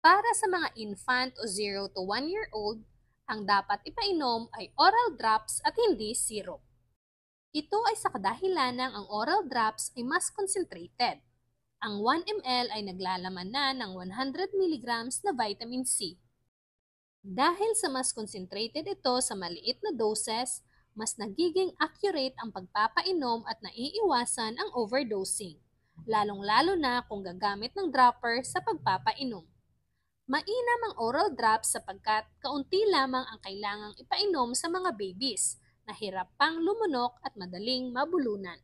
Para sa mga infant o 0 to 1 year old, ang dapat ipainom ay oral drops at hindi syrup. Ito ay sa kadahilanang ang oral drops ay mas concentrated. Ang 1 ml ay naglalaman na ng 100 milligrams na vitamin C. Dahil sa mas concentrated ito sa maliit na doses, mas nagiging accurate ang pagpapainom at naiiwasan ang overdosing, lalong-lalo na kung gagamit ng dropper sa pagpapainom. Mainam ang oral drops sapagkat kaunti lamang ang kailangang ipainom sa mga babies na hirap pang lumunok at madaling mabulunan.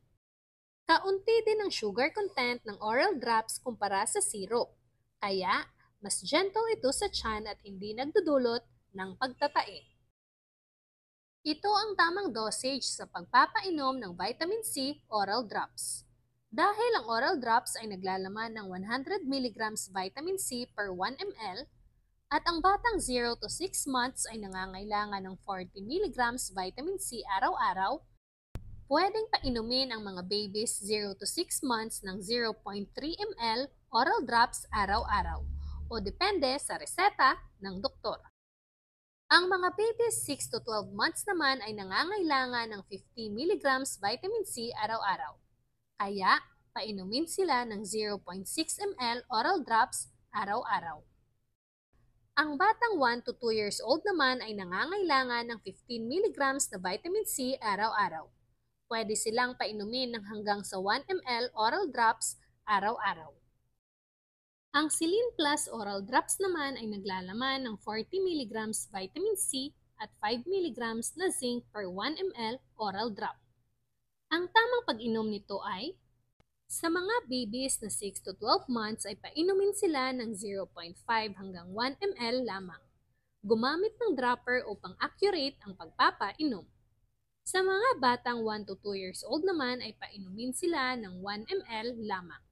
Kaunti din ang sugar content ng oral drops kumpara sa syrup, kaya mas gentle ito sa tiyan at hindi nagdudulot ng pagtatae. Ito ang tamang dosage sa pagpapainom ng vitamin C oral drops. Dahil ang oral drops ay naglalaman ng 100 milligrams vitamin C per 1 ml at ang batang 0 to 6 months ay nangangailangan ng 40 milligrams vitamin C araw-araw, pwedeng painumin ang mga babies 0 to 6 months ng 0.3 ml oral drops araw-araw o depende sa reseta ng doktor. Ang mga babies 6 to 12 months naman ay nangangailangan ng 50 milligrams vitamin C araw-araw. Kaya, painumin sila ng 0.6 ml oral drops araw-araw. Ang batang 1 to 2 years old naman ay nangangailangan ng 15 milligrams na vitamin C araw-araw. Pwede silang painumin ng hanggang sa 1 ml oral drops araw-araw. Ang Silin Plus oral drops naman ay naglalaman ng 40 milligrams vitamin C at 5 milligrams na zinc per 1 ml oral drop. Ang tamang pag-inom nito ay, sa mga babies na 6 to 12 months ay painumin sila ng 0.5 hanggang 1 ml lamang. Gumamit ng dropper upang accurate ang pagpapainom. Sa mga batang 1 to 2 years old naman ay painumin sila ng 1 ml lamang.